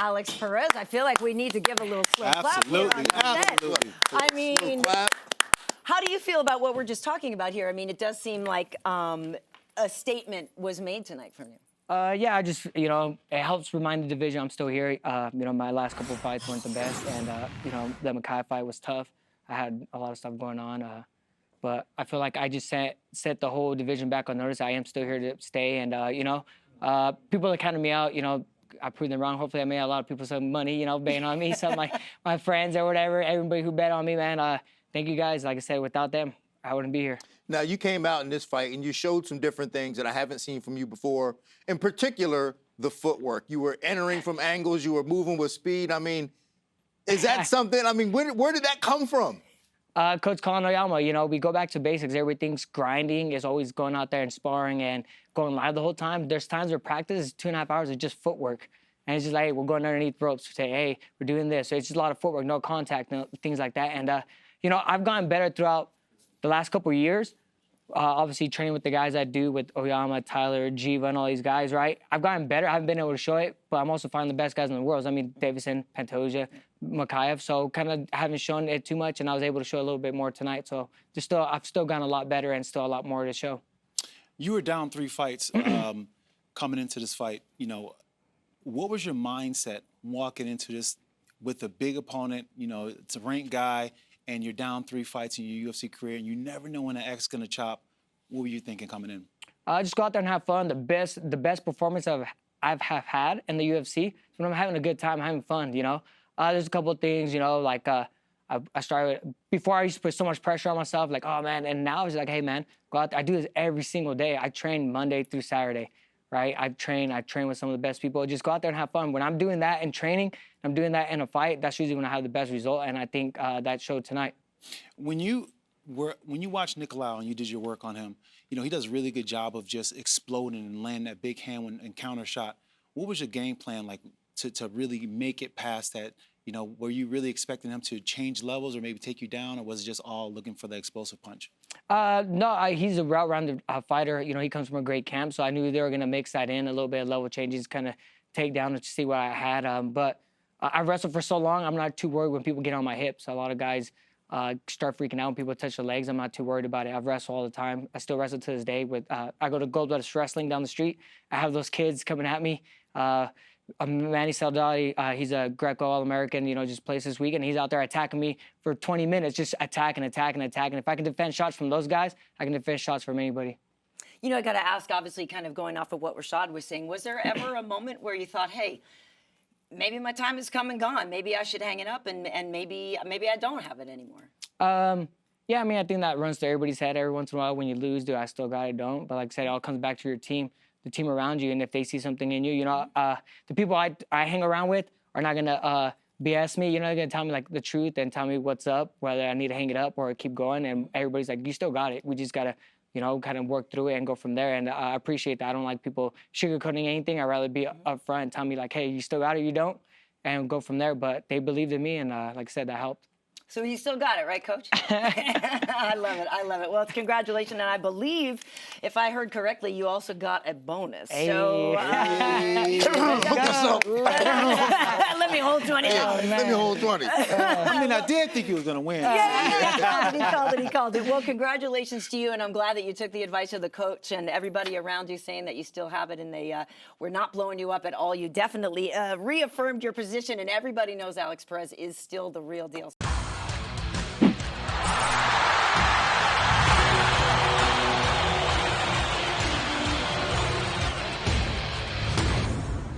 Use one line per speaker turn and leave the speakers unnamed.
Alex Perez. I feel like we need to give a little slow clap here on the
Absolutely.
set. I mean, how do you feel about what we're just talking about here? I mean, it does seem like a statement was made tonight from you.
Yeah, I just, it helps remind the division I'm still here. My last couple of fights weren't the best, and, the Makai fight was tough. I had a lot of stuff going on, but I feel like I just set the whole division back on notice. I am still here to stay, and, people are counting me out, I proved them wrong. Hopefully I made a lot of people some money, betting on me, some of my friends or whatever, everybody who bet on me, man. Thank you guys. Like I said, without them, I wouldn't be here.
Now, you came out in this fight and you showed some different things that I haven't seen from you before. In particular, the footwork. You were entering from angles. You were moving with speed. I mean, is that something? I mean, where did that come from?
Coach Colin Oyama, we go back to basics. Everything's grinding. It's always going out there and sparring and going live the whole time. There's times where practice is 2.5 hours of just footwork. And it's just like, hey, we're going underneath ropes to say, hey, we're doing this. So it's just a lot of footwork, no contact, things like that. And, I've gotten better throughout the last couple of years. Obviously, training with the guys I do with Oyama, Tyler, Jiva, and all these guys, right? I've gotten better. I haven't been able to show it, but I'm also finding the best guys in the world. I mean, Davison, Pantoja, Makayev. So kind of haven't shown it too much, and I was able to show a little bit more tonight. So I've still gotten a lot better and still a lot more to show.
You were down 3 fights coming into this fight. What was your mindset walking into this with a big opponent? It's a ranked guy, and you're down 3 fights in your UFC career, and you never know when the X is going to chop. What were you thinking coming in? Just
go out there and have fun. The best performance I've had in the UFC is when I'm having a good time, having fun, There's a couple of things, I started, before I used to put so much pressure on myself, like, oh, man, and now it's like, hey, man, go out there. I do this every single day. I train Monday through Saturday, right? I train with some of the best people. Just go out there and have fun. When I'm doing that in training, I'm doing that in a fight, that's usually when I have the best result, and I think that showed tonight.
When you watch Nicolau and you did your work on him, he does a really good job of just exploding and landing that big hand and counter shot. What was your game plan like to really make it past that? Were you really expecting him to change levels or maybe take you down, or was it just all looking for the explosive punch?
No, he's a route-rounded fighter. He comes from a great camp, so I knew they were going to mix that in, a little bit of level changes, kind of take down to see what I had. But I wrestled for so long, I'm not too worried when people get on my hips. A lot of guys start freaking out when people touch their legs. I'm not too worried about it. I've wrestled all the time. I still wrestle to this day. I go to Gold Medalist Wrestling down the street. I have those kids coming at me. Manny Saldati, he's a Greco All-American, just plays this weekend. He's out there attacking me for 20 minutes, just attacking. If I can defend shots from those guys, I can defend shots from anybody.
I got to ask, obviously, kind of going off of what Rashad was saying, was there ever a moment where you thought, hey, maybe my time has come and gone. Maybe I should hang it up, and maybe I don't have it anymore?
Yeah, I mean, I think that runs through everybody's head every once in a while. When you lose, do I still got it? Don't. But like I said, it all comes back to your team, the team around you, and if they see something in you, the people I hang around with are not gonna BS me. They're gonna tell me like the truth and tell me what's up, whether I need to hang it up or keep going. And everybody's like, you still got it. We just gotta, kind of work through it and go from there. And I appreciate that. I don't like people sugarcoating anything. I'd rather be upfront and tell me like, hey, you still got it, you don't, and go from there. But they believed in me, and like I said, that helped.
So you still got it, right, Coach? I love it. Well, congratulations. And I believe, if I heard correctly, you also got a bonus.
Hey.
So
Let
me hold 20.
Let me hold 20.
I did think he was going to win.
Yeah, he called it. Well, congratulations to you, and I'm glad that you took the advice of the coach and everybody around you saying that you still have it, and they were not blowing you up at all. You definitely reaffirmed your position, and everybody knows Alex Perez is still the real deal.